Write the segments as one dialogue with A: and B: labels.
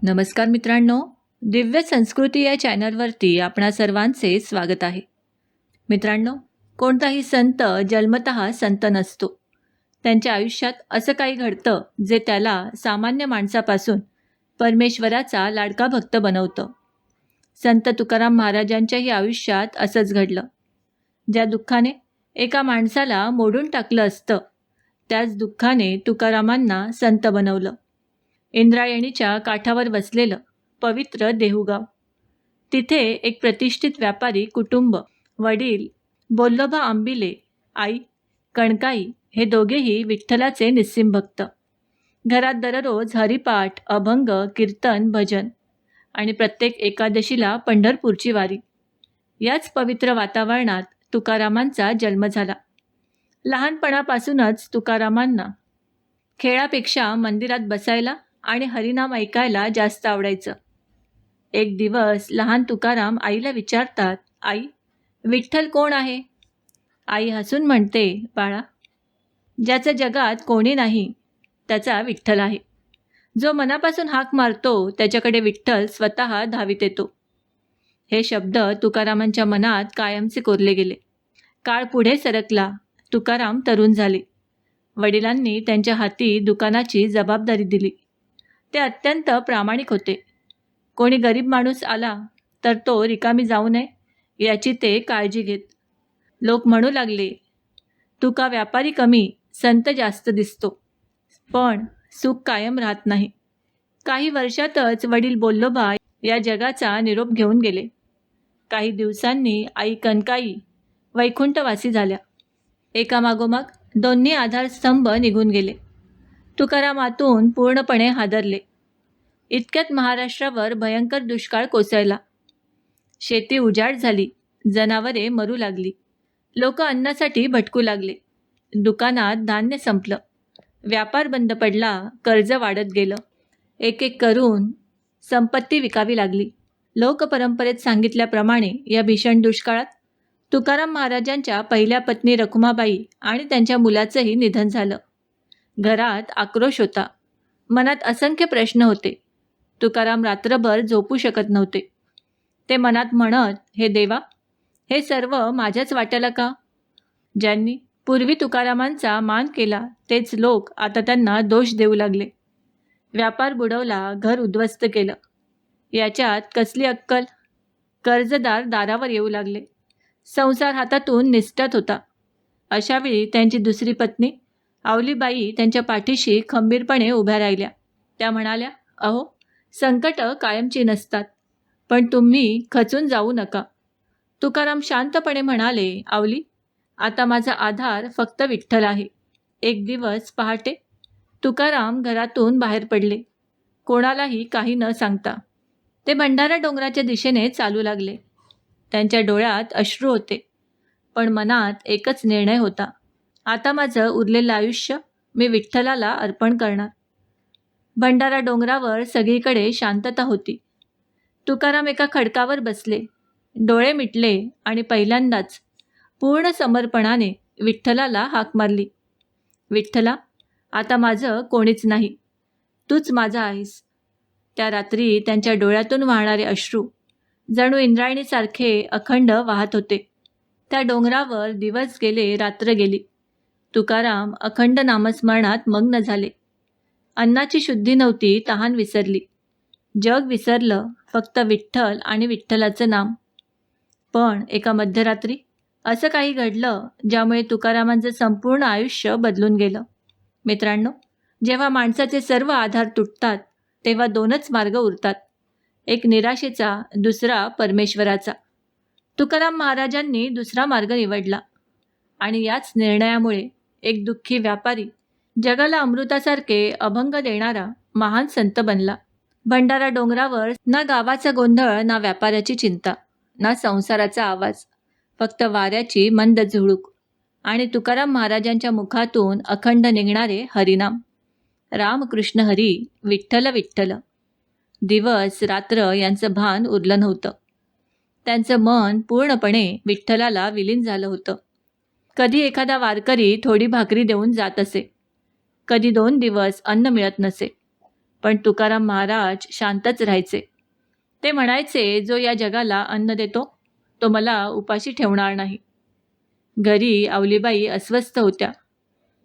A: नमस्कार मित्रांनो, दिव्य संस्कृती या चॅनलवरती आपणा सर्वांचे स्वागत आहे. मित्रांनो, कोणताही संत जन्मतः संत नसतो. त्यांच्या आयुष्यात असं काही घडतं जे त्याला सामान्य माणसापासून परमेश्वराचा लाडका भक्त बनवतं. संत तुकाराम महाराजांच्याही आयुष्यात असंच घडलं. ज्या दुःखाने एका माणसाला मोडून टाकलं असतं, त्याच दुःखाने तुकारामांना संत बनवलं. इंद्रायणीच्या काठावर बसलेलं पवित्र देहुगाव. तिथे एक प्रतिष्ठित व्यापारी कुटुंब, वडील बोल्लोबा आंबिले, आई कणकाई हे दोघेही विठ्ठलाचे निस्सीम भक्त. घरात दररोज हरिपाठ, अभंग, कीर्तन, भजन आणि प्रत्येक एकादशीला पंढरपूरची वारी. याच पवित्र वातावरणात तुकारामांचा जन्म झाला. लहानपणापासूनच तुकारामांना खेळापेक्षा मंदिरात बसायला आणि हरिनाम ऐकायला जास्त आवडायचं. एक दिवस लहान तुकाराम आईला विचारतात, आई, विठ्ठल कोण आहे? आई हसून म्हणते, बाळा, ज्याचं जगात कोणी नाही त्याचा विठ्ठल आहे. जो मनापासून हाक मारतो त्याच्याकडे विठ्ठल स्वतः धावित येतो. हे शब्द तुकारामांच्या मनात कायमचे कोरले गेले. काळ पुढे सरकला. तुकाराम तरुण झाले. वडिलांनी त्यांच्या हाती दुकानाची जबाबदारी दिली. ते अत्यंत प्रामाणिक होते. कोणी गरीब माणूस आला तर तो रिकामी जाऊ नये याची ते काळजी घेत. लोक म्हणू लागले, तुका व्यापारी कमी, संत जास्त दिसतो. पण सुख कायम राहत नाही. काही वर्षातच वडील बोल्लोबा या जगाचा निरोप घेऊन गेले. काही दिवसांनी आई कणकाई वैकुंठवासी झाल्या. एकामागोमाग दोन्ही आधारस्तंभ निघून गेले. तुकाराम आतून पूर्णपणे हादरले. इतक्यात महाराष्ट्रावर भयंकर दुष्काळ कोसळला. शेती उजाड झाली. जनावरे मरू लागली. लोक अन्नासाठी भटकू लागले. दुकानात धान्य संपलं. व्यापार बंद पडला. कर्ज वाढत गेलं. एक एक करून संपत्ती विकावी लागली. लोकपरंपरेत सांगितल्याप्रमाणे या भीषण दुष्काळात तुकाराम महाराजांच्या पहिल्या पत्नी रखुमाबाई आणि त्यांच्या मुलाचंही निधन झालं. घरात आक्रोश होता. मनात असंख्य प्रश्न होते. तुकाराम रात्रभर झोपू शकत नव्हते. ते मनात म्हणत, हे देवा, हे सर्व माझ्याच वाट्याला का? ज्यांनी पूर्वी तुकारामांचा मान केला तेच लोक आता त्यांना दोष देऊ लागले. व्यापार बुडवला, घर उद्ध्वस्त केलं. याच्यात कसली अक्कल? कर्जदार दारावर येऊ लागले. संसार हातातून निसटत होता. अशावेळी त्यांची दुसरी पत्नी आवलीबाई त्यांच्या पाठीशी खंबीरपणे उभ्या राहिल्या. त्या म्हणाल्या, अहो, संकट कायमची नसतात, पण तुम्ही खचून जाऊ नका. तुकाराम शांतपणे म्हणाले, आवली, आता माझा आधार फक्त विठ्ठल आहे. एक दिवस पहाटे तुकाराम घरातून बाहेर पडले. कोणालाही काही न सांगता ते भंडारा डोंगराच्या दिशेने चालू लागले. त्यांच्या डोळ्यात अश्रू होते, पण मनात एकच निर्णय होता, आता माझं उरलेलं आयुष्य मी विठ्ठलाला अर्पण करणार. भंडारा डोंगरावर सगळीकडे शांतता होती. तुकाराम एका खडकावर बसले, डोळे मिटले आणि पहिल्यांदाच पूर्ण समर्पणाने विठ्ठलाला हाक मारली. विठ्ठला, आता माझं कोणीच नाही, तूच माझा आहेस. त्या रात्री त्यांच्या डोळ्यातून वाहणारे अश्रू जणू इंद्रायणीसारखे अखंड वाहत होते. त्या डोंगरावर दिवस गेले, रात्र गेली. तुकाराम अखंड नामस्मरणात मग्न झाले. अन्नाची शुद्धी नव्हती, तहान विसरली. जग विसरलं, फक्त विठ्ठल आणि विठ्ठलाचं नाम. पण एका मध्यरात्री असं काही घडलं ज्यामुळे तुकारामांचं संपूर्ण आयुष्य बदलून गेलं. मित्रांनो, जेव्हा माणसाचे सर्व आधार तुटतात तेव्हा दोनच मार्ग उरतात, एक निराशेचा, दुसरा परमेश्वराचा. तुकाराम महाराजांनी दुसरा मार्ग निवडला आणि याच निर्णयामुळे एक दुःखी व्यापारी जगाला अमृतासारखे अभंग देणारा महान संत बनला. भंडारा डोंगरावर ना गावाचा गोंधळ, ना व्यापाऱ्याची चिंता, ना संसाराचा आवाज, फक्त वाऱ्याची मंद झुळूक आणि तुकाराम महाराजांच्या मुखातून अखंड निघणारे हरिनाम, रामकृष्ण हरी, विठ्ठल विठ्ठल. दिवस रात्र यांचं भान उरलं नव्हतं. त्यांचं मन पूर्णपणे विठ्ठलाला विलीन झालं होतं. कधी एखादा वारकरी थोडी भाकरी देऊन जात असे, कधी 2 दिवस अन्न मिळत नसे, पण तुकाराम महाराज शांतच राहायचे. ते म्हणायचे, जो या जगाला अन्न देतो तो मला उपाशी ठेवणार नाही. घरी आवलीबाई अस्वस्थ होत्या.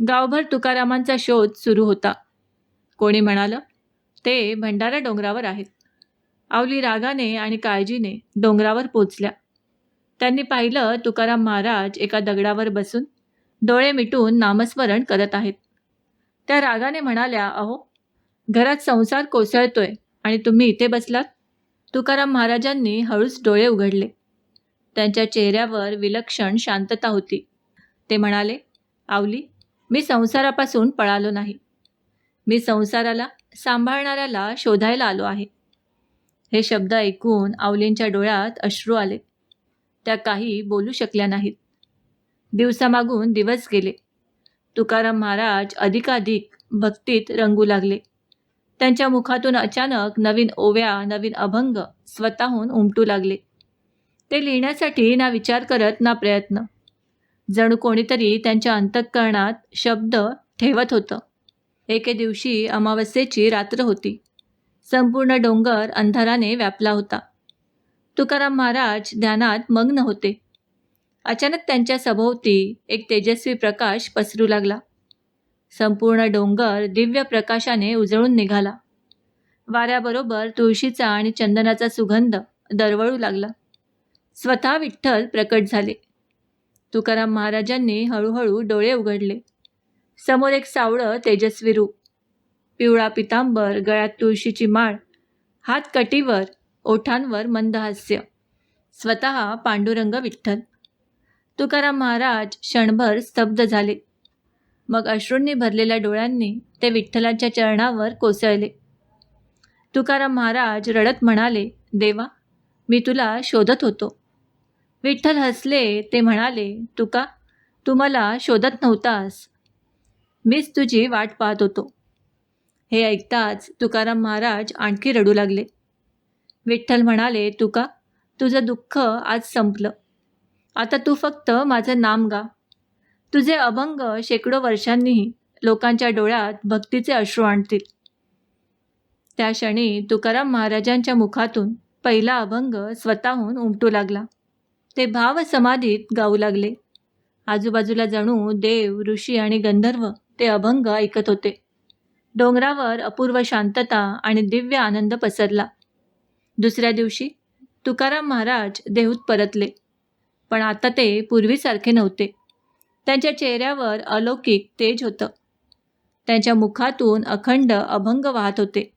A: गावभर तुकारामांचा शोध सुरू होता. कोणी म्हणालं, ते भंडारा डोंगरावर आहेत. आवली रागाने आणि काळजीने डोंगरावर पोचल्या. त्यांनी पाहिलं, तुकाराम महाराज एका दगडावर बसून डोळे मिटून नामस्मरण करत आहेत. त्या रागाने म्हणाल्या, अहो, घरात संसार कोसळतोय आणि तुम्ही इथे बसलात. तुकाराम महाराजांनी हळूच डोळे उघडले. त्यांच्या चेहऱ्यावर विलक्षण शांतता होती. ते म्हणाले, आवली, मी संसारापासून पळालो नाही. मी संसाराला सांभाळणाऱ्याला शोधायला आलो आहे. हे शब्द ऐकून आवलींच्या डोळ्यात अश्रू आले. त्या काही बोलू शकल्या नाहीत. दिवसामागून दिवस गेले. तुकाराम महाराज अधिकाधिक भक्तीत रंगू लागले. त्यांच्या मुखातून अचानक नवीन ओव्या, नवीन अभंग स्वतःहून उमटू लागले. ते लिहिण्यासाठी ना विचार करत ना प्रयत्न. जणू कोणीतरी त्यांच्या अंतःकरणात शब्द ठेवत होतं. एके दिवशी अमावस्येची रात्र होती. संपूर्ण डोंगर अंधाराने व्यापला होता. तुकाराम महाराज ध्यानात मग्न होते. अचानक त्यांच्या सभोवती एक तेजस्वी प्रकाश पसरू लागला. संपूर्ण डोंगर दिव्य प्रकाशाने उजळून निघाला. वाऱ्याबरोबर तुळशीचा आणि चंदनाचा सुगंध दरवळू लागला. स्वतः विठ्ठल प्रकट झाले. तुकाराम महाराजांनी हळूहळू डोळे उघडले. समोर एक सावळं तेजस्वी रूप. पिवळा पितांबर, गळ्यात तुळशीची माळ, हात कटीवर, ओठांवर मंद हास्य. स्वतः पांडुरंग विठ्ठल. तुकाराम महाराज क्षणभर स्तब्ध झाले. मग अश्रूंनी भरलेल्या डोळ्यांनी ते विठ्ठलाच्या चरणावर कोसळले. तुकाराम महाराज रडत म्हणाले, देवा, मी तुला शोधत होतो. विठ्ठल हसले. ते म्हणाले, तुका, तू मला शोधत नव्हतास. मीच तुझी वाट पाहत होतो. हे ऐकताच तुकाराम महाराज आणखी रडू लागले. विठ्ठल म्हणाले, तुका, तुझं दुःख आज संपलं. आता तू फक्त माझं नाम गा. तुझे अभंग शेकडो वर्षांनीही लोकांच्या डोळ्यात भक्तीचे अश्रू आणतील. त्या क्षणी तुकाराम महाराजांच्या मुखातून पहिला अभंग स्वतःहून उमटू लागला. ते भाव समाधीत गाऊ लागले. आजूबाजूला जणू देव, ऋषी आणि गंधर्व ते अभंग ऐकत होते. डोंगरावर अपूर्व शांतता आणि दिव्य आनंद पसरला. दुसऱ्या दिवशी तुकाराम महाराज देहूत परतले. पण आता ते पूर्वीसारखे नव्हते. त्यांच्या चेहऱ्यावर अलौकिक तेज होतं. त्यांच्या मुखातून अखंड अभंग वाहत होते.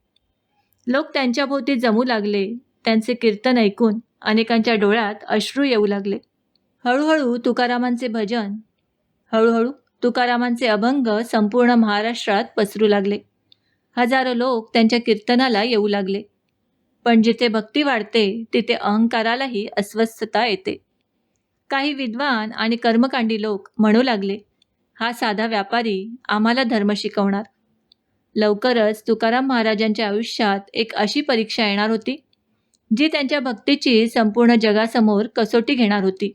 A: लोक त्यांच्याभोवती जमू लागले. त्यांचे कीर्तन ऐकून अनेकांच्या डोळ्यात अश्रू येऊ लागले. हळूहळू तुकारामांचे भजन, हळूहळू तुकारामांचे अभंग संपूर्ण महाराष्ट्रात पसरू लागले. हजारो लोक त्यांच्या कीर्तनाला येऊ लागले. पण जिथे भक्ती वाढते तिथे अहंकारालाही अस्वस्थता येते. काही विद्वान आणि कर्मकांडी लोक म्हणू लागले, हा साधा व्यापारी आम्हाला धर्म शिकवणार. लवकरच तुकाराम महाराजांच्या आयुष्यात एक अशी परीक्षा येणार होती जी त्यांच्या भक्तीची संपूर्ण जगासमोर कसोटी घेणार होती.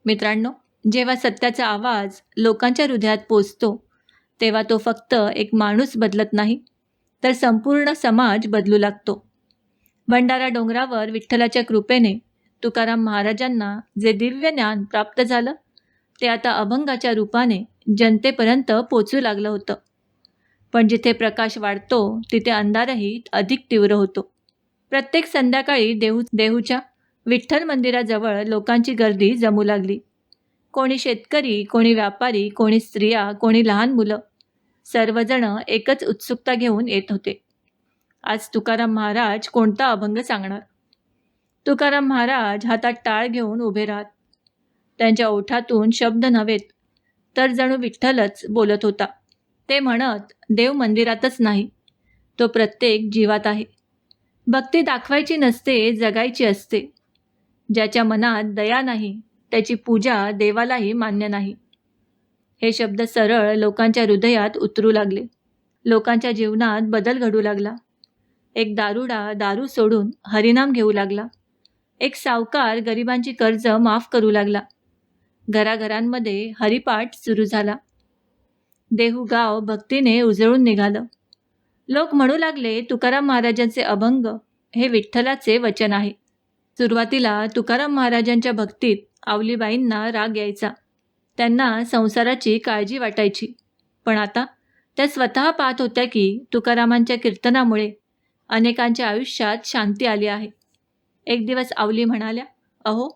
A: मित्रांनो, जेव्हा सत्याचा आवाज लोकांच्या हृदयात पोचतो तेव्हा तो फक्त एक माणूस बदलत नाही, तर संपूर्ण समाज बदलू लागतो. भंडारा डोंगरावर विठ्ठलाच्या कृपेने तुकाराम महाराजांना जे दिव्य ज्ञान प्राप्त झालं ते आता अभंगाच्या रूपाने जनतेपर्यंत पोचू लागलं होतं. पण जिथे प्रकाश वाढतो तिथे अंधारही अधिक तीव्र होतो. प्रत्येक संध्याकाळी देहूच्या विठ्ठल मंदिराजवळ लोकांची गर्दी जमू लागली. कोणी शेतकरी, कोणी व्यापारी, कोणी स्त्रिया, कोणी लहान मुलं, सर्वजण एकच उत्सुकता घेऊन येत होते. आज तुकाराम महाराज कोणता अभंग सांगणार? तुकाराम महाराज हातात टाळ घेऊन उभे राहत. त्यांच्या ओठातून शब्द नव्हेत तर जणू विठ्ठलच बोलत होता. ते म्हणत, देव मंदिरातच नाही, तो प्रत्येक जीवात आहे. भक्ती दाखवायची नसते, जगायची असते. ज्याच्या मनात दया नाही त्याची पूजा देवालाही मान्य नाही. हे शब्द सरळ लोकांच्या हृदयात उतरू लागले. लोकांच्या जीवनात बदल घडू लागला. एक दारुडा दारू सोडून हरिनाम घेऊ लागला. एक सावकार गरिबांची कर्ज माफ करू लागला. घराघरांमध्ये हरिपाठ सुरू झाला. देहू गाव भक्तीने उजळून निघालं. लोक म्हणू लागले, तुकाराम महाराजांचे अभंग हे विठ्ठलाचे वचन आहे. सुरुवातीला तुकाराम महाराजांच्या भक्तीत आवलीबाईंना राग यायचा. त्यांना संसाराची काळजी वाटायची. पण आता त्या स्वतः पाहत होत्या की तुकारामांच्या कीर्तनामुळे अनेकांच्या आयुष्यात शांती आली आहे. एक दिवस आवली म्हणाल्या, अहो,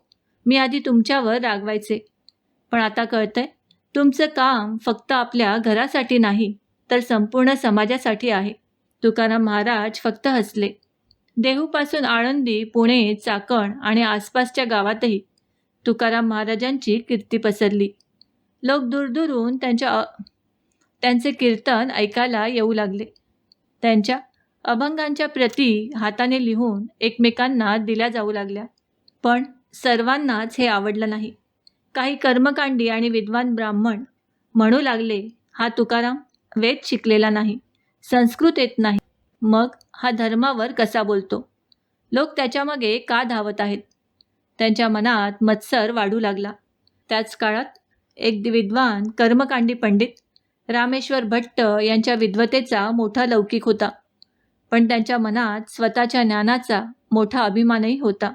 A: मी आधी तुमच्यावर रागवायचे, पण आता कळतंय तुमचं काम फक्त आपल्या घरासाठी नाही तर संपूर्ण समाजासाठी आहे. तुकाराम महाराज फक्त हसले. देहूपासून आळंदी, पुणे, चाकण आणि आसपासच्या गावातही तुकाराम महाराजांची कीर्ती पसरली. लोक दूरदूरून त्यांचे कीर्तन ऐकायला येऊ लागले. त्यांच्या अभंगांच्या प्रती हाताने लिहून एकमेकांना दिल्या जाऊ लागल्या. पण सर्वांनाच हे आवडलं नाही. काही कर्मकांडी आणि विद्वान ब्राह्मण म्हणू लागले, हा तुकाराम वेद शिकलेला नाही, संस्कृत येत नाही, मग हा धर्मावर कसा बोलतो? लोक त्याच्यामागे का धावत आहेत? त्यांच्या मनात मत्सर वाढू लागला. त्याच काळात एक विद्वान कर्मकांडी पंडित रामेश्वर भट्ट यांच्या विद्वतेचा मोठा लौकिक होता. पण त्यांच्या मनात स्वतःच्या ज्ञानाचा मोठा अभिमानही होता.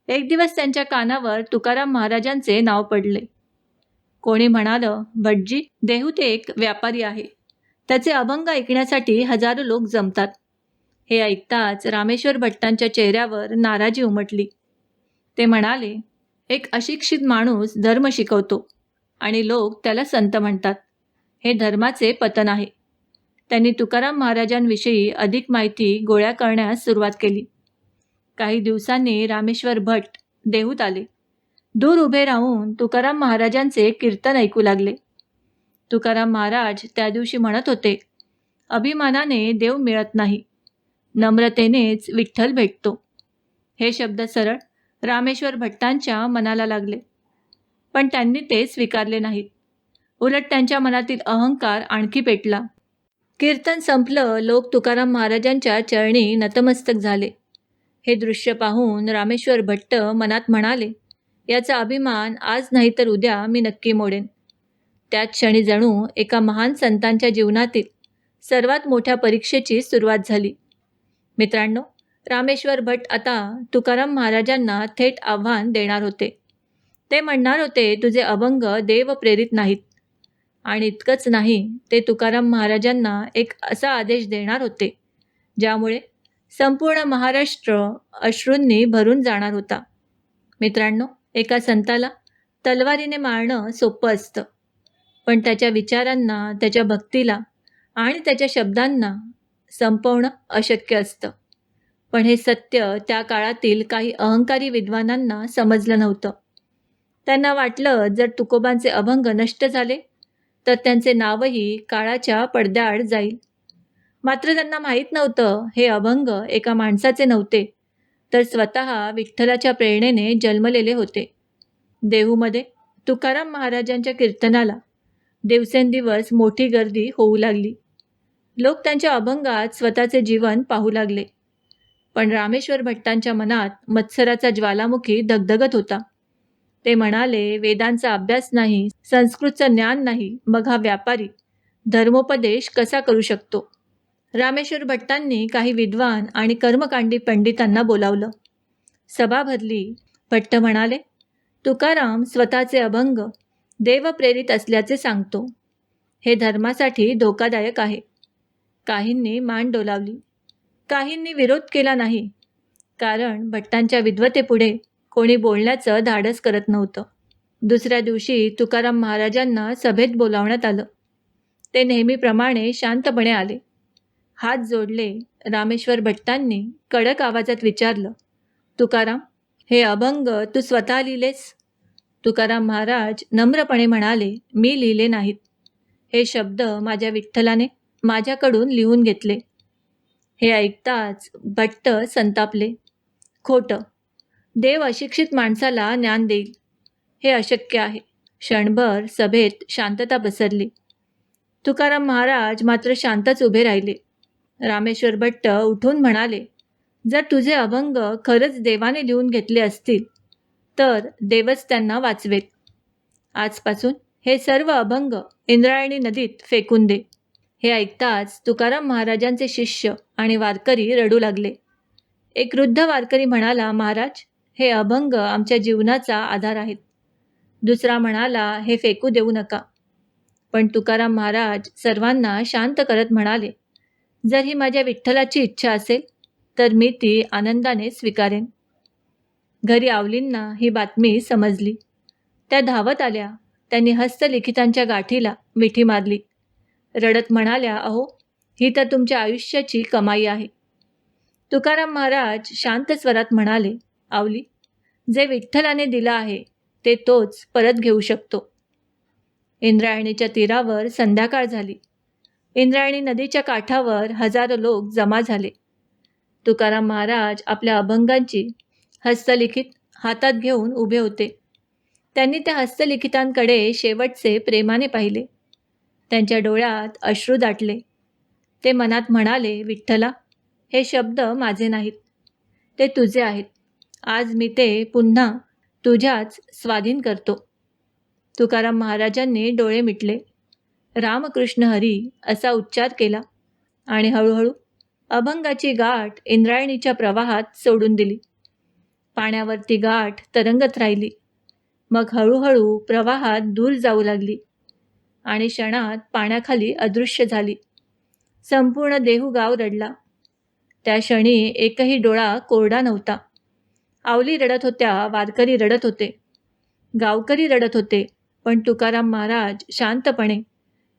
A: एक दिवस त्यांच्या कानावर तुकाराम महाराजांचे नाव पडले. कोणी म्हणालं, भटजी देहूत एक व्यापारी आहे, त्याचे अभंग ऐकण्यासाठी हजारो लोक जमतात. हे ऐकताच रामेश्वर भट्टांच्या चेहऱ्यावर नाराजी उमटली. ते म्हणाले, एक अशिक्षित माणूस धर्म शिकवतो आणि लोक त्याला संत म्हणतात. हे धर्माचे पतन आहे. त्यांनी तुकाराम महाराजांविषयी अधिक माहिती गोळा करण्यास सुरुवात केली. काही दिवसांनी रामेश्वर भट्ट देहूत आले. दूर उभे राहून तुकाराम महाराजांचे कीर्तन ऐकू लागले. तुकाराम महाराज त्या दिवशी म्हणत होते, अभिमानाने देव मिळत नाही, नम्रतेनेच विठ्ठल भेटतो. हे शब्द सरळ रामेश्वर भट्टांच्या मनाला लागले. पण त्यांनी ते स्वीकारले नाहीत. उलट त्यांच्या मनातील अहंकार आणखी पेटला. कीर्तन संपलं. लोक तुकाराम महाराजांच्या चरणी नतमस्तक झाले. हे दृश्य पाहून रामेश्वर भट्ट मनात म्हणाले, याचा अभिमान आज नाही तर उद्या मी नक्की मोडेन. त्याच क्षणी जणू एका महान संतांच्या जीवनातील सर्वात मोठ्या परीक्षेची सुरुवात झाली. मित्रांनो, रामेश्वर भट्ट आता तुकाराम महाराजांना थेट आव्हान देणार होते. ते म्हणणार होते, तुझे अभंग देव प्रेरित नाहीत. आणि इतकंच नाही, ते तुकाराम महाराजांना एक असा आदेश देणार होते ज्यामुळे संपूर्ण महाराष्ट्र अश्रूंनी भरून जाणार होता. मित्रांनो, एका संताला तलवारीने मारणं सोपं असतं, पण त्याच्या विचारांना, त्याच्या भक्तीला आणि त्याच्या शब्दांना संपवणं अशक्य असतं. पण हे सत्य त्या काळातील काही अहंकारी विद्वानांना समजलं नव्हतं. त्यांना वाटलं, जर तुकोबांचे अभंग नष्ट झाले तर त्यांचे नावही काळाच्या पडद्याआड जाईल. मात्र त्यांना माहीत नव्हतं, हे अभंग एका माणसाचे नव्हते, तर स्वतः विठ्ठलाच्या प्रेरणेने जन्मलेले होते. देहूमध्ये तुकाराम महाराजांच्या कीर्तनाला दिवसेंदिवस मोठी गर्दी होऊ लागली. लोक त्यांच्या अभंगात स्वतःचे जीवन पाहू लागले. पण रामेश्वर भट्टांच्या मनात मत्सराचा ज्वालामुखी धगधगत होता. ते म्हणाले, वेदांचा अभ्यास नाही, संस्कृतचं ज्ञान नाही, मग हा व्यापारी धर्मोपदेश कसा करू शकतो? रामेश्वर भट्टांनी काही विद्वान आणि कर्मकांडी पंडितांना बोलावलं. सभा भरली. भट्ट म्हणाले, तुकाराम स्वतःचे अभंग देवप्रेरित असल्याचे सांगतो. हे धर्मासाठी धोकादायक आहे. काहींनी मान डोलावली. काहींनी विरोध केला नाही, कारण भट्टांच्या विद्वतेपुढे कोणी बोलण्याचं धाडस करत नव्हतं. दुसऱ्या दिवशी तुकाराम महाराजांना सभेत बोलावण्यात आलं. ते नेहमीप्रमाणे शांतपणे आले. हात जोडले. रामेश्वर भट्टांनी कडक आवाजात विचारलं, तुकाराम, हे अभंग तू स्वतः लिहिलेस? तुकाराम महाराज नम्रपणे म्हणाले, मी लिहिले नाहीत. हे शब्द माझ्या विठ्ठलाने माझ्याकडून लिहून घेतले. हे ऐकताच भट्ट संतापले. खोटं. देव अशिक्षित माणसाला ज्ञान देईल, हे अशक्य आहे. क्षणभर सभेत शांतता पसरली. तुकाराम महाराज मात्र शांतच उभे राहिले. रामेश्वर भट्ट उठून म्हणाले, जर तुझे अभंग खरंच देवाने लिहून घेतले असतील तर देवच त्यांना वाचवेत. आजपासून हे सर्व अभंग इंद्रायणी नदीत फेकून दे. हे ऐकताच तुकाराम महाराजांचे शिष्य आणि वारकरी रडू लागले. एक वृद्ध वारकरी म्हणाला, महाराज, हे अभंग आमच्या जीवनाचा आधार आहेत. दुसरा म्हणाला, हे फेकू देऊ नका. पण तुकाराम महाराज सर्वांना शांत करत म्हणाले, जर ही माझ्या विठ्ठलाची इच्छा असेल तर मी ती आनंदाने स्वीकारेन. घरी आवलींना ही बातमी समजली. त्या धावत आल्या. त्यांनी हस्तलिखितांच्या गाठीला मिठी मारली. रडत म्हणाल्या, अहो, ही तर तुमच्या आयुष्याची कमाई आहे. तुकाराम महाराज शांत स्वरात म्हणाले, आवली, जे विठ्ठलाने दिलं आहे ते तोच परत घेऊ शकतो. इंद्रायणीच्या तीरावर संध्याकाळ झाली. इंद्रायणी नदीच्या काठावर हजारो लोक जमा झाले. तुकाराम महाराज आपल्या अभंगांची हस्तलिखित हातात घेऊन उभे होते. त्यांनी त्या हस्तलिखितांकडे शेवटचे प्रेमाने पाहिले. त्यांच्या डोळ्यात अश्रू दाटले. ते मनात म्हणाले, विठ्ठला, हे शब्द माझे नाहीत, ते तुझे आहेत. आज मी ते पुन्हा तुझ्याच स्वाधीन करतो. तुकाराम महाराजांनी डोळे मिटले. रामकृष्ण हरी असा उच्चार केला आणि हळूहळू अभंगाची गाठ इंद्रायणीच्या प्रवाहात सोडून दिली. पाण्यावरती गाठ तरंगत राहिली. मग हळूहळू प्रवाहात दूर जाऊ लागली आणि क्षणात पाण्याखाली अदृश्य झाली. संपूर्ण देहूगाव रडला. त्या क्षणी एकही डोळा कोरडा नव्हता. आवली रडत होत्या, वारकरी रडत होते, गावकरी रडत होते, पण तुकाराम महाराज शांतपणे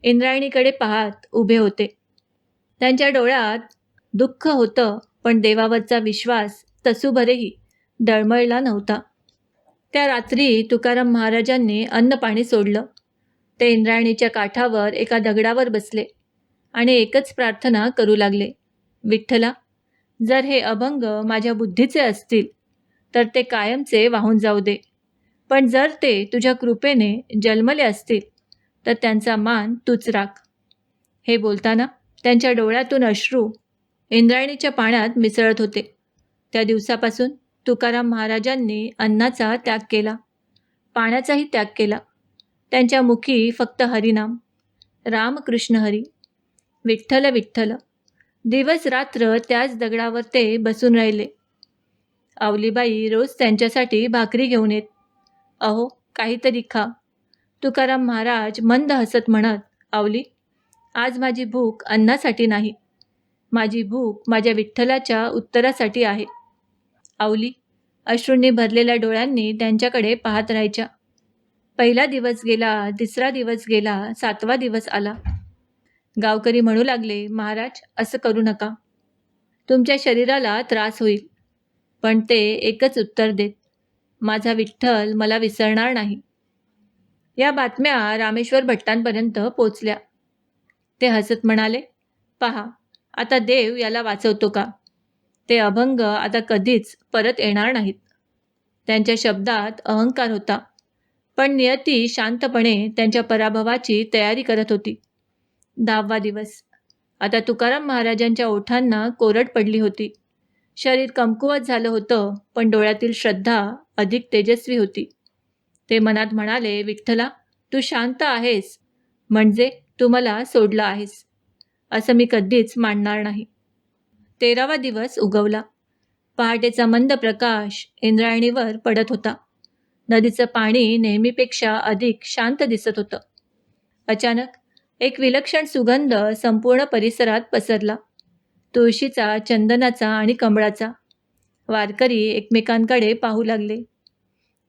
A: इंद्रायणीकडे पाहत उभे होते. त्यांच्या डोळ्यात दुःख होतं, पण देवावरचा विश्वास तसूभरही डळमळला नव्हता. त्या रात्री तुकाराम महाराजांनी अन्नपाणी सोडलं. ते इंद्रायणीच्या काठावर एका दगडावर बसले आणि एकच प्रार्थना करू लागले, विठ्ठला, जर हे अभंग माझ्या बुद्धीचे असतील तर ते कायमचे वाहून जाऊ दे. पण जर ते तुझ्या कृपेने जन्मले असतील तर त्यांचा मान तूच राख. हे बोलताना त्यांच्या डोळ्यातून अश्रू इंद्रायणीच्या पाण्यात मिसळत होते. त्या दिवसापासून तुकाराम महाराजांनी अन्नाचा त्याग केला, पाण्याचाही त्याग केला. त्यांच्या मुखी फक्त हरिनाम, रामकृष्ण हरी, विठ्ठल विठ्ठल. दिवस रात्र त्याच दगडावर ते बसून राहिले. आवलीबाई रोज त्यांच्यासाठी भाकरी घेऊन येत. अहो, काहीतरी खा. तुकाराम महाराज मंद हसत म्हणत, आवली, आज माझी भूक अन्नासाठी नाही, माझी भूक माझ्या विठ्ठलाच्या उत्तरासाठी आहे. आवली अश्रूंनी भरलेल्या डोळ्यांनी त्यांच्याकडे पाहत राहायच्या. पहिला दिवस गेला, तिसरा दिवस गेला, 7वा दिवस आला. गावकरी म्हणू लागले, महाराज, असं करू नका, तुमच्या शरीराला त्रास होईल. पण ते एकच उत्तर देत, माझा विठ्ठल मला विसरणार नाही. या बातम्या रामेश्वर भट्टांपर्यंत पोचल्या. ते हसत म्हणाले, पहा, आता देव याला वाचवतो का? ते अभंग आता कधीच परत येणार नाहीत. त्यांच्या शब्दात अहंकार होता, पण नियती शांतपणे त्यांच्या पराभवाची तयारी करत होती. 10वा दिवस. आता तुकाराम महाराजांच्या ओठांना कोरड पडली होती. शरीर कमकुवत झालं होतं, पण डोळ्यातील श्रद्धा अधिक तेजस्वी होती. ते मनात म्हणाले, विठ्ठला, तू शांत आहेस म्हणजे तू मला सोडलं आहेस, असं मी कधीच मानणार नाही. 13वा दिवस उगवला. पहाटेचा मंद प्रकाश इंद्रायणीवर पडत होता. नदीचं पाणी नेहमीपेक्षा अधिक शांत दिसत होतं. अचानक एक विलक्षण सुगंध संपूर्ण परिसरात पसरला. तुळशीचा, चंदनाचा आणि कमळाचा. वारकरी एकमेकांकडे पाहू लागले.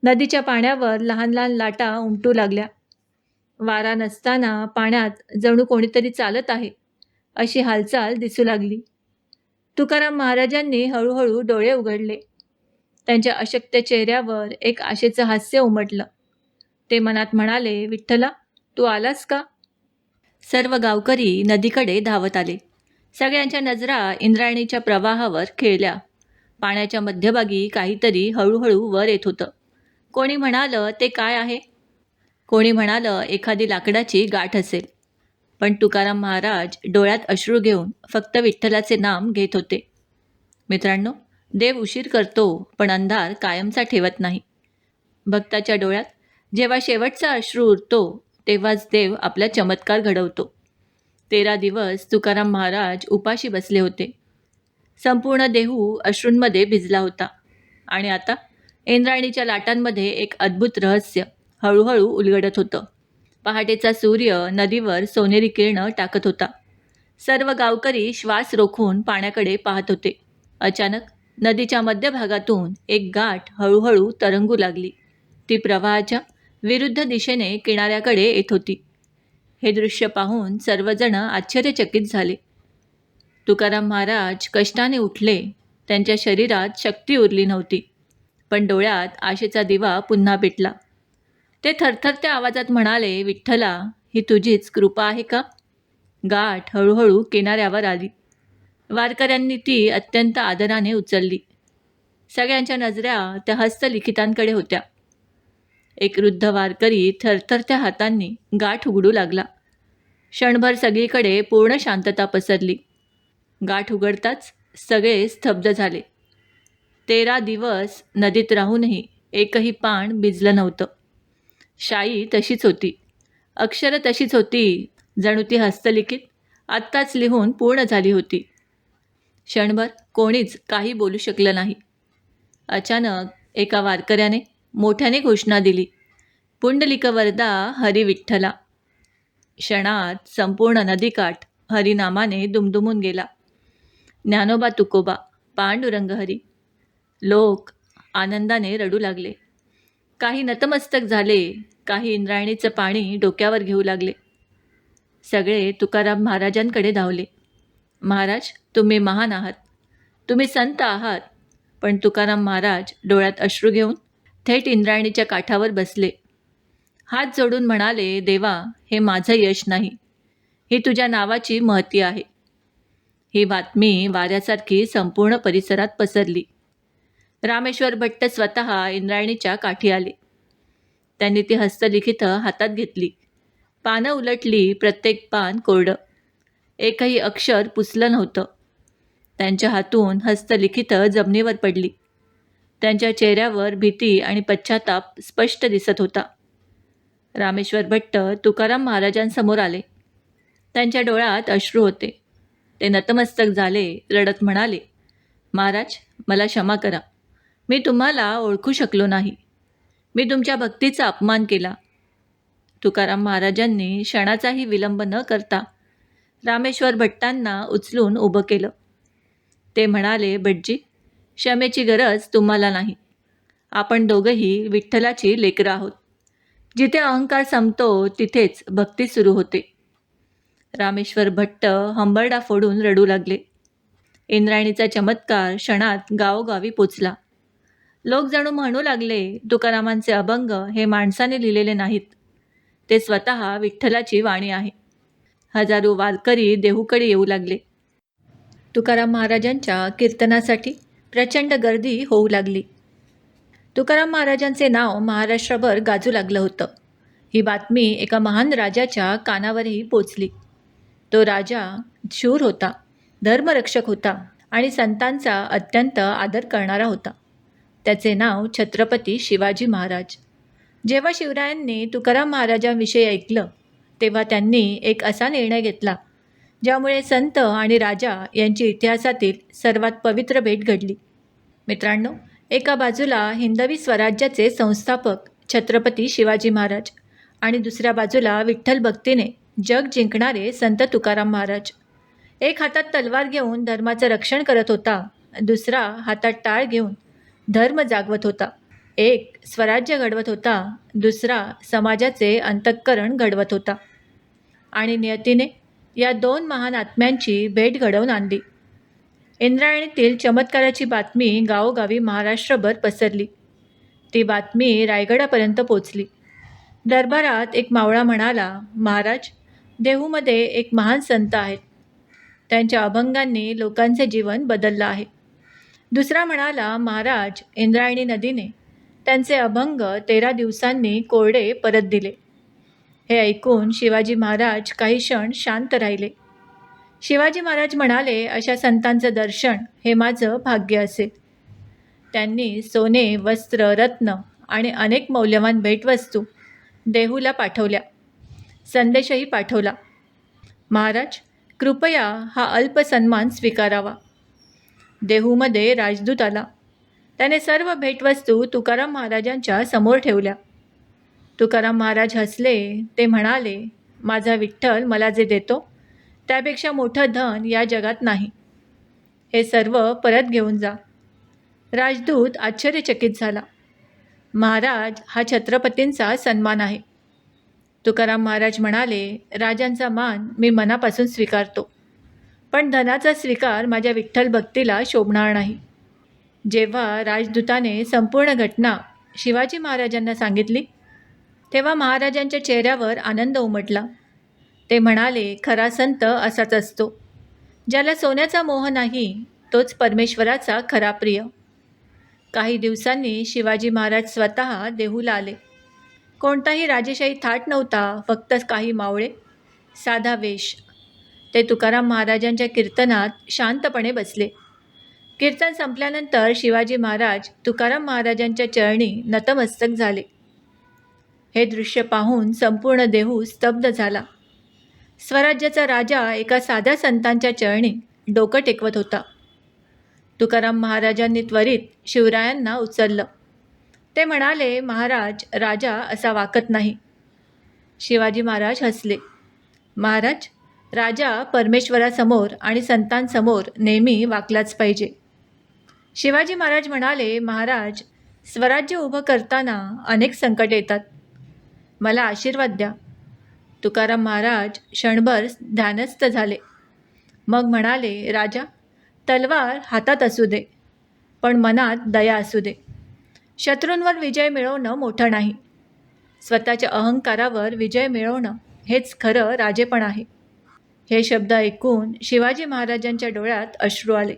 A: नदीच्या पाण्यावर लहान लहान लाटा उमटू लागल्या. वारा नसताना पाण्यात जणू कोणीतरी चालत आहे अशी हालचाल दिसू लागली. तुकाराम महाराजांनी हळूहळू डोळे उघडले. त्यांच्या अशक्त चेहऱ्यावर एक आशेचं हास्य उमटलं. ते मनात म्हणाले, विठ्ठला, तू आलास का? सर्व गावकरी नदीकडे धावत आले. सगळ्यांच्या नजरा इंद्रायणीच्या प्रवाहावर खेळल्या. पाण्याच्या मध्यभागी काहीतरी हळूहळू वर येत होतं. कोणी म्हणालं, ते काय आहे? कोणी म्हणालं, एखादी लाकडाची गाठ असेल. पण तुकाराम महाराज डोळ्यात अश्रू घेऊन फक्त विठ्ठलाचे नाम घेत होते. मित्रांनो, देव उशीर करतो, पण अंधार कायमचा ठेवत नाही. भक्ताच्या डोळ्यात जेव्हा शेवटचा अश्रू उरतो, तेव्हाच देव आपला चमत्कार घडवतो. 13 दिवस तुकाराम महाराज उपाशी बसले होते. संपूर्ण देहू अश्रूंमध्ये भिजला होता. आणि आता इंद्रायणीच्या लाटांमध्ये एक अद्भुत रहस्य हळूहळू उलगडत होतं. पहाटेचा सूर्य नदीवर सोनेरी किरणं टाकत होता. सर्व गावकरी श्वास रोखून पाण्याकडे पाहत होते. अचानक नदीच्या मध्यभागातून एक गाठ हळूहळू तरंगू लागली. ती प्रवाहाच्या विरुद्ध दिशेने किनाऱ्याकडे येत होती. हे दृश्य पाहून सर्वजण आश्चर्यचकित झाले. तुकाराम महाराज कष्टाने उठले. त्यांच्या शरीरात शक्ती उरली नव्हती, पण डोळ्यात आशेचा दिवा पुन्हा पेटला. ते थरथरत्या आवाजात म्हणाले, विठ्ठला, ही तुझीच कृपा आहे का? गाठ हळूहळू किनाऱ्यावर आली. वारकऱ्यांनी ती अत्यंत आदराने उचलली. सगळ्यांच्या नजरा त्या हस्तलिखितांकडे होत्या. एक वृद्ध वारकरी थरथरत्या हातांनी गाठ उघडू लागला. क्षणभर सगळीकडे पूर्ण शांतता पसरली. गाठ उघडताच सगळे स्तब्ध झाले. 13 दिवस नदीत राहूनही एकही पान भिजलं नव्हतं. शाई तशीच होती, अक्षरं तशीच होती, जणू ती हस्तलिखित आत्ताच लिहून पूर्ण झाली होती. क्षणभर कोणीच काही बोलू शकलं नाही. अचानक एका वारकऱ्याने मोठ्याने घोषणा दिली, पुंडलिक वरदा हरी विठ्ठला. क्षणात संपूर्ण नदीकाठ हरिनामाने दुमदुमून गेला. ज्ञानोबा तुकोबा, पांडुरंग हरी. लोक आनंदाने रडू लागले. काही नतमस्तक झाले, काही इंद्रायणीचं पाणी डोक्यावर घेऊ लागले. सगळे तुकाराम महाराजांकडे धावले. महाराज, तुम्ही महान आहात, तुम्ही संत आहात. पण तुकाराम महाराज डोळ्यात अश्रू घेऊन थेट इंद्रायणीच्या काठावर बसले. हात जोडून म्हणाले, देवा, हे माझं यश नाही, ही तुझ्या नावाची महती आहे. ही बातमी वाऱ्यासारखी संपूर्ण परिसरात पसरली. रामेश्वर भट्ट स्वतः इंद्रायणीच्या काठी आले. त्यांनी ती हस्तलिखितं हातात घेतली. पानं उलटली, प्रत्येक पान कोरडं, एकही अक्षर पुसलं नव्हतं. त्यांच्या हातून हस्तलिखितं जमिनीवर पडली. त्यांच्या चेहऱ्यावर भीती आणि पश्चाताप स्पष्ट दिसत होता. रामेश्वर भट्ट तुकाराम महाराजांसमोर आले. त्यांच्या डोळ्यात अश्रू होते. ते नतमस्तक झाले, रडत म्हणाले, महाराज, मला क्षमा करा. मी तुम्हाला ओळखू शकलो नाही. मी तुमच्या भक्तीचा अपमान केला. तुकाराम महाराजांनी क्षणाचाही विलंब न करता रामेश्वर भट्टांना उचलून उभं केलं. ते म्हणाले, भटजी, क्षमेची गरज तुम्हाला नाही. आपण दोघंही विठ्ठलाची लेकरं आहोत. जिथे अहंकार संपतो तिथेच भक्ती सुरू होते. रामेश्वर भट्ट हंबरडा फोडून रडू लागले. इंद्रायणीचा चमत्कार क्षणात गावोगावी पोचला. लोक जणू म्हणू लागले, तुकारामांचे अभंग हे माणसाने लिहिलेले नाहीत, ते स्वतः विठ्ठलाची वाणी आहे. हजारो वारकरी देहूकडे येऊ लागले. तुकाराम महाराजांच्या कीर्तनासाठी प्रचंड गर्दी होऊ लागली. तुकाराम महाराजांचे नाव महाराष्ट्रभर गाजू लागलं होतं. ही बातमी एका महान राजाच्या कानावरही पोचली. तो राजा शूर होता, धर्मरक्षक होता आणि संतांचा अत्यंत आदर करणारा होता. त्याचे नाव छत्रपती शिवाजी महाराज. जेव्हा शिवरायांनी तुकाराम महाराजांविषयी ऐकलं, तेव्हा त्यांनी एक असा निर्णय घेतला, ज्यामुळे संत आणि राजा यांची इतिहासातील सर्वात पवित्र भेट घडली. मित्रांनो, एका बाजूला हिंदवी स्वराज्याचे संस्थापक छत्रपती शिवाजी महाराज आणि दुसऱ्या बाजूला विठ्ठल भक्तीने जग जिंकणारे संत तुकाराम महाराज. एक हातात तलवार घेऊन धर्माचं रक्षण करत होता, दुसरा हातात टाळ घेऊन धर्म जागवत होता. एक स्वराज्य घडवत होता, दुसरा समाजाचे अंतःकरण घडवत होता. आणि नियतीने या दोन महान आत्म्यांची भेट घडवून आणली. इंद्रायणीतील चमत्काराची बातमी गावोगावी महाराष्ट्रभर पसरली. ती बातमी रायगडापर्यंत पोचली. दरबारात एक मावळा म्हणाला, महाराज, देहूमध्ये एक महान संत आहेत. त्यांच्या अभंगांनी लोकांचे जीवन बदललं आहे. दुसरा म्हणाला, महाराज, इंद्रायणी नदीने त्यांचे अभंग 13 दिवसांनी कोरडे परत दिले. हे ऐकून शिवाजी महाराज काही क्षण शांत राहिले. शिवाजी महाराज म्हणाले, अशा संतांचं दर्शन हे माझं भाग्य असेल. त्यांनी सोने, वस्त्र, रत्न आणि अनेक मौल्यवान भेटवस्तू देहूला पाठवल्या. संदेशही पाठवला. महाराज, कृपया हा अल्प सन्मान स्वीकारावा. देहूमध्ये राजदूत आला. त्याने सर्व भेटवस्तू तुकाराम महाराजांच्या समोर ठेवल्या. तुकाराम महाराज हसले. ते म्हणाले, माझा विठ्ठल मला जे देतो त्यापेक्षा मोठं धन या जगात नाही. हे सर्व परत घेऊन जा. राजदूत आश्चर्यचकित झाला. महाराज, हा छत्रपतींचा सन्मान आहे. तुकाराम महाराज म्हणाले, राजांचा मान मी मनापासून स्वीकारतो, पण धनाचा स्वीकार माझ्या विठ्ठल भक्तीला शोभणार नाही. जेव्हा राजदूताने संपूर्ण घटना शिवाजी महाराजांना सांगितली तेव्हा महाराजांच्या चेहऱ्यावर आनंद उमटला. ते म्हणाले, खरा संत असाच असतो. ज्याला सोन्याचा मोह नाही तोच परमेश्वराचा खरा प्रिय. काही दिवसांनी शिवाजी महाराज स्वतः देहूला आले. कोणताही राजेशाही थाट नव्हता, फक्त काही मावळे, साधा वेश. ते तुकाराम महाराजांच्या कीर्तनात शांतपणे बसले. कीर्तन संपल्यानंतर शिवाजी महाराज तुकाराम महाराजांच्या चरणी नतमस्तक झाले. हे दृश्य पाहून संपूर्ण देहू स्तब्ध झाला. स्वराज्याचा राजा एका साध्या संतांच्या चरणी डोकं टेकवत होता. तुकाराम महाराजांनी त्वरित शिवरायांना उचललं. ते म्हणाले, महाराज, राजा असा वाकत नाही. शिवाजी महाराज हसले. महाराज, राजा परमेश्वरासमोर आणि संतांसमोर नेहमी वाकलाच पाहिजे. शिवाजी महाराज म्हणाले, महाराज, स्वराज्य उभं करताना अनेक संकटे येतात. मला आशीर्वाद द्या. तुकाराम महाराज क्षणभर ध्यानस्थ झाले. मग म्हणाले, राजा, तलवार हातात असू दे, पण मनात दया असू दे. शत्रूंवर विजय मिळवणं मोठं नाही, स्वतःच्या अहंकारावर विजय मिळवणं हेच खरं राजेपण आहे. हे शब्द ऐकून शिवाजी महाराजांच्या डोळ्यात अश्रू आले.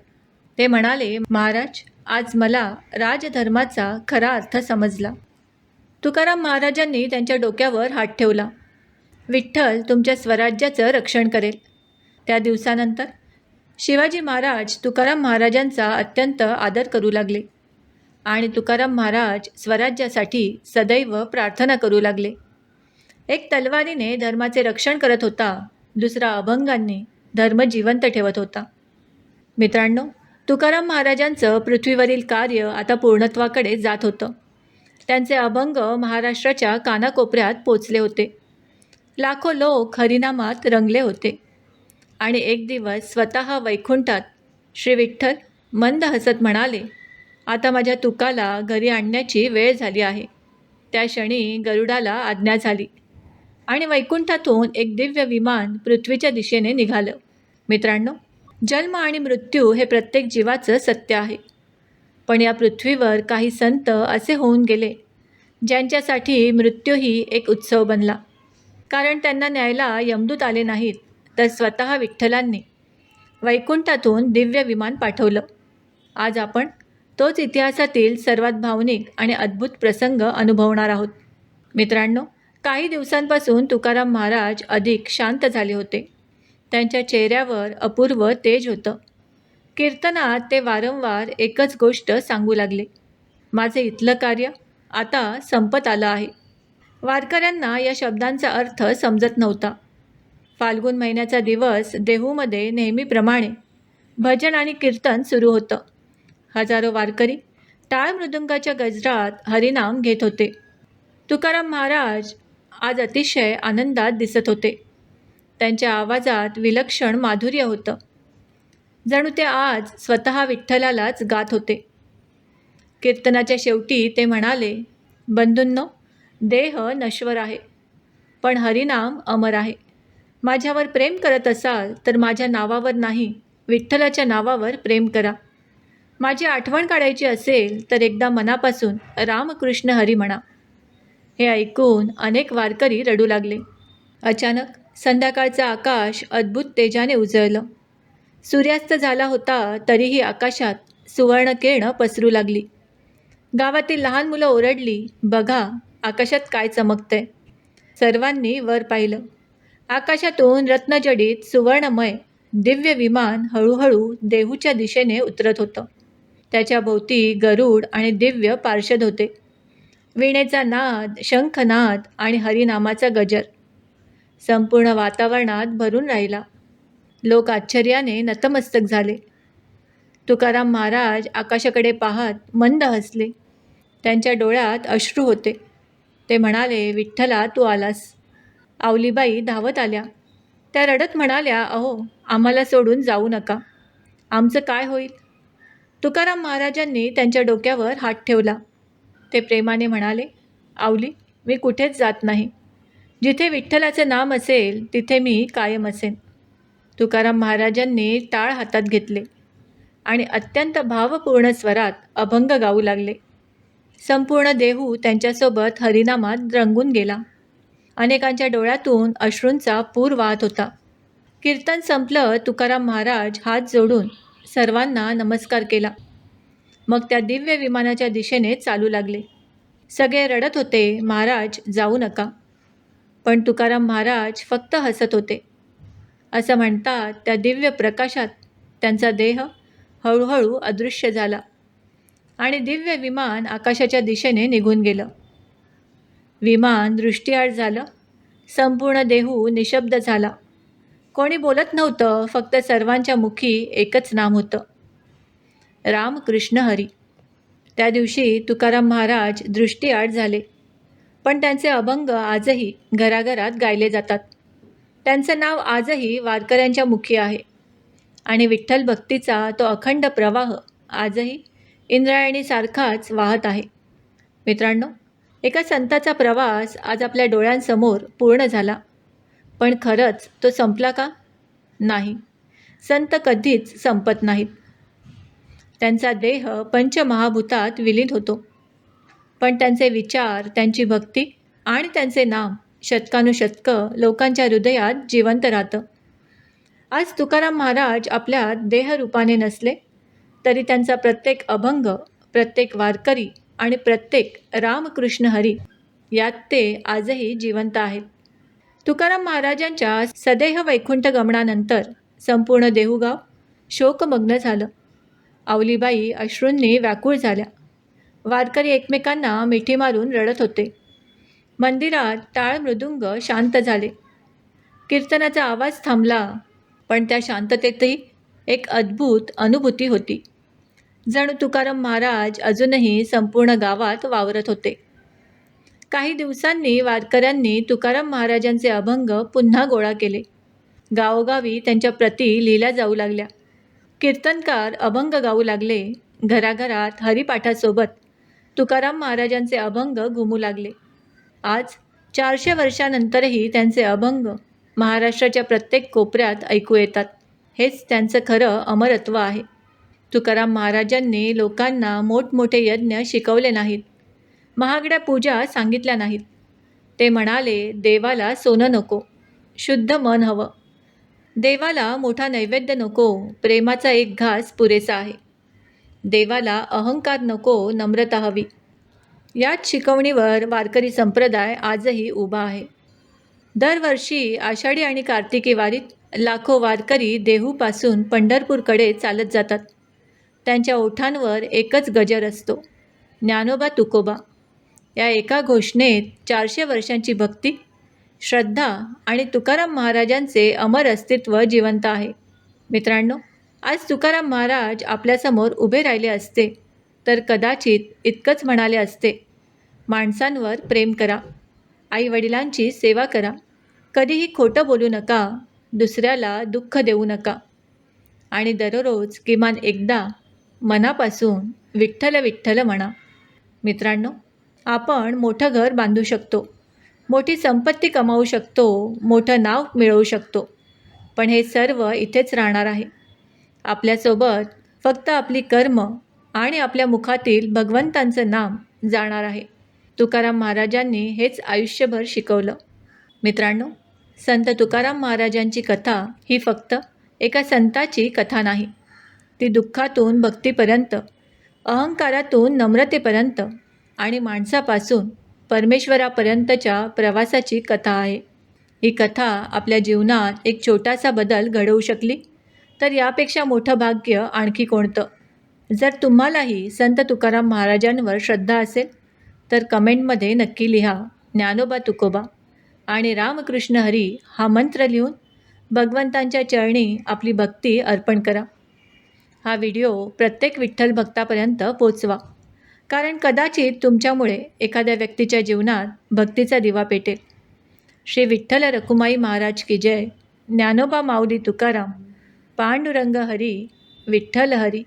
A: ते म्हणाले, महाराज, आज मला राजधर्माचा खरा अर्थ समजला. तुकाराम महाराजांनी त्यांच्या डोक्यावर हात ठेवला. विठ्ठल तुमच्या स्वराज्याचं रक्षण करेल. त्या दिवसानंतर शिवाजी महाराज तुकाराम महाराजांचा अत्यंत आदर करू लागले आणि तुकाराम महाराज स्वराज्यासाठी सदैव प्रार्थना करू लागले. एक तलवारीने धर्माचे रक्षण करत होता, दुसरा अभंगांनी धर्म जिवंत ठेवत होता. मित्रांनो, तुकाराम महाराजांचं पृथ्वीवरील कार्य आता पूर्णत्वाकडे जात होतं. त्यांचे अभंग महाराष्ट्राच्या कानाकोपऱ्यात पोचले होते. लाखो लोक हरिनामात रंगले होते आणि एक दिवस स्वतः वैकुंठात श्री विठ्ठल मंद हसत म्हणाले, आता माझ्या तुकाला घरी आणण्याची वेळ झाली आहे. त्या क्षणी गरुडाला आज्ञा झाली आणि वैकुंठातून एक दिव्य विमान पृथ्वीच्या दिशेने निघालं. मित्रांनो, जन्म आणि मृत्यू हे प्रत्येक जीवाचं सत्य आहे. पण या पृथ्वीवर काही संत असे होऊन गेले ज्यांच्यासाठी मृत्यूही एक उत्सव बनला. कारण त्यांना न्यायला यमदूत आले नाहीत, तर स्वतः विठ्ठलांनी वैकुंठातून दिव्य विमान पाठवलं. आज आपण तोच इतिहासातील सर्वात भावनिक आणि अद्भुत प्रसंग अनुभवणार आहोत. मित्रांनो, काही दिवसांपासून तुकाराम महाराज अधिक शांत झाले होते. त्यांच्या चेहऱ्यावर अपूर्व तेज होतं. कीर्तनात ते वारंवार एकच गोष्ट सांगू लागले, माझे इथलं कार्य आता संपत आलं आहे. वारकऱ्यांना या शब्दांचा अर्थ समजत नव्हता. फाल्गुन महिन्याचा दिवस देहूमध्ये नेहमीप्रमाणे भजन आणि कीर्तन सुरू होतं. हजारो वारकरी टाळ मृदुंगाच्या गजरात हरिनाम घेत होते. तुकाराम महाराज आज अतिशय आनंदात दिसत होते. त्यांच्या आवाजात विलक्षण माधुर्य होतं. जणू ते आज स्वतः विठ्ठलालाच गात होते. कीर्तनाच्या शेवटी ते म्हणाले, बंधूंनो, देह नश्वर आहे, पण हरिनाम अमर आहे. माझ्यावर प्रेम करत असाल तर माझ्या नावावर नाही, विठ्ठलाच्या नावावर प्रेम करा. माझी आठवण काढायची असेल तर एकदा मनापासून रामकृष्ण हरी म्हणा. हे ऐकून अनेक वारकरी रडू लागले. अचानक संध्याकाळचं आकाश अद्भुत तेजाने उजळलं. सूर्यास्त झाला होता तरीही आकाशात सुवर्णकिरणं पसरू लागली. गावातील लहान मुलं ओरडली, बघा आकाशात काय चमकतंय. सर्वांनी वर पाहिलं. आकाशातून रत्नजडित सुवर्णमय दिव्य विमान हळूहळू देहूच्या दिशेने उतरत होतं. त्याच्या भोवती गरुड आणि दिव्य पार्षद होते. वीणेचा नाद, शंखनाद आणि हरिनामाचा गजर. संपूर्ण वातावरणात भरून राहिला. लोक आश्चर्याने नतमस्तक झाले. तुकाराम महाराज आकाशाकडे पाहत मंद हसले. त्यांच्या डोळ्यात अश्रू होते. ते म्हणाले, विठ्ठला तू आलास. आवलीबाई धावत आल्या. त्या रडत म्हणाल्या, अहो आम्हाला सोडून जाऊ नका. आमचं काय होईल? तुकाराम महाराजांनी त्यांच्या डोक्यावर हात ठेवला. ते प्रेमाने म्हणाले, आवली, मी कुठेच जात नाही. जिथे विठ्ठलाचे नाम असेल तिथे मी कायम असेन. तुकाराम महाराजांनी टाळ हातात घेतले आणि अत्यंत भावपूर्ण स्वरात अभंग गाऊ लागले. संपूर्ण देहू त्यांच्यासोबत हरिनामात रंगून गेला. अनेकांच्या डोळ्यातून अश्रूंचा पूर वाहत होता. कीर्तन संपलं. तुकाराम महाराज हात जोडून सर्वांना नमस्कार केला. मग त्या दिव्य विमानाच्या दिशेने चालू लागले. सगळे रडत होते, महाराज जाऊ नका. पण तुकाराम महाराज फक्त हसत होते. असं म्हणतात त्या दिव्य प्रकाशात त्यांचा देह हळूहळू अदृश्य झाला आणि दिव्य विमान आकाशाच्या दिशेने निघून गेलं. विमान दृष्टीआड झालं. संपूर्ण देहू निशब्द झाला. कोणी बोलत नव्हतं. फक्त सर्वांच्या मुखी एकच नाम होतं, राम कृष्ण हरी. त्या दिवशी तुकाराम महाराज दृष्टीआड झाले. पण त्यांचे अभंग आजही घराघरात गायले जातात. त्यांचं नाव आजही वारकऱ्यांच्या मुखी आहे आणि विठ्ठल भक्तीचा तो अखंड प्रवाह आजही इंद्रायणीसारखाच वाहत आहे. मित्रांनो, एका संताचा प्रवास आज आपल्या डोळ्यांसमोर पूर्ण झाला. पण खरंच तो संपला का? नाही. संत कधीच संपत नाहीत. त्यांचा देह पंचमहाभूतात विलीन होतो. पण त्यांचे विचार, त्यांची भक्ती आणि त्यांचे नाम शतकानुशतकं लोकांच्या हृदयात जिवंत राहतं. आज तुकाराम महाराज आपल्या देहरूपाने नसले तरी त्यांचा प्रत्येक अभंग, प्रत्येक वारकरी आणि प्रत्येक रामकृष्ण हरी यात ते आजही जिवंत आहेत. तुकाराम महाराजांच्या सदेह वैकुंठ गमनानंतर संपूर्ण देहूगाव शोकमग्न झालं. आवलीबाई अश्रूंनी व्याकुळ झाल्या. वारकरी एकमेकांना मिठी मारून रडत होते. मंदिरात टाळ मृदुंग शांत झाले. कीर्तनाचा आवाज थांबला. पण त्या शांततेतही एक अद्भुत अनुभूती होती. जणू तुकाराम महाराज अजूनही संपूर्ण गावात वावरत होते. काही दिवसांनी वारकऱ्यांनी तुकाराम महाराजांचे अभंग पुन्हा गोळा केले. गावोगावी त्यांच्या प्रती लिहिल्या जाऊ लागल्या. कीर्तनकार अभंग गाऊ लागले. घराघरात हरिपाठासोबत तुकाराम महाराजांचे अभंग घुमू लागले. आज 400 वर्षानंतरही त्यांचे अभंग महाराष्ट्राच्या प्रत्येक कोपऱ्यात ऐकू येतात. हेच त्यांचं खरं अमरत्व आहे. तुकाराम महाराजांनी लोकांना मोठमोठे यज्ञ शिकवले नाहीत. महागड्या पूजा सांगितल्या नाहीत. ते म्हणाले, देवाला सोनं नको, शुद्ध मन हवं. देवाला मोठा नैवेद्य नको, प्रेमाचा एक घास पुरेसा आहे. देवाला अहंकार नको, नम्रता हवी. याच शिकवणीवर वारकरी संप्रदाय आजही उभा आहे. दरवर्षी आषाढी आणि कार्तिकी वारीत लाखो वारकरी देहूपासून पंढरपूरकडे चालत जातात. त्यांच्या ओठांवर एकच गजर असतो, ज्ञानोबा तुकोबा. या एका घोषणेत 400 वर्षांची भक्ती, श्रद्धा आणि तुकाराम महाराजांचे अमर अस्तित्व जिवंत आहे. मित्रांनो, आज तुकाराम महाराज आपल्यासमोर उभे राहिले असते तर कदाचित इतकंच म्हणाले असते, माणसांवर प्रेम करा, आईवडिलांची सेवा करा, कधीही खोटं बोलू नका, दुसऱ्याला दुःख देऊ नका आणि दररोज किमान एकदा मनापासून विठ्ठल विठ्ठल म्हणा. मित्रांनो, आपण मोठं घर बांधू शकतो, मोठी संपत्ती कमावू शकतो, मोठं नाव मिळवू शकतो, पण हे सर्व इथेच राहणार आहे. आपल्यासोबत फक्त आपली कर्म आणि आपल्या मुखातील भगवंतांचं नाम जाणार आहे. तुकाराम महाराजांनी हेच आयुष्यभर शिकवलं. मित्रांनो, संत तुकाराम महाराजांची कथा ही फक्त एका संताची कथा नाही. ती दुःखातून भक्तीपर्यंत, अहंकारातून नम्रतेपर्यंत आणि माणसापासून परमेश्वरापर्यंतच्या प्रवासाची कथा आहे. ही कथा आपल्या जीवनात एक छोटासा बदल घडवू शकली तर यापेक्षा मोठं भाग्य आणखी कोणतं. जर तुम्हालाही संत तुकाराम महाराजांवर श्रद्धा असेल तर कमेंटमध्ये नक्की लिहा, ज्ञानोबा तुकोबा. आणि रामकृष्ण हरी हा मंत्र लिहून भगवंतांच्या चरणी आपली भक्ती अर्पण करा. हा व्हिडिओ प्रत्येक विठ्ठल भक्तापर्यंत पोचवा, कारण कदाचित तुमच्यामुळे एखाद्या व्यक्तीच्या जीवनात भक्तीचा दिवा पेटेल. श्री विठ्ठल रखुमाई महाराज की जय. ज्ञानोबा माऊली तुकाराम. पांडुरंग हरी विठ्ठल हरी.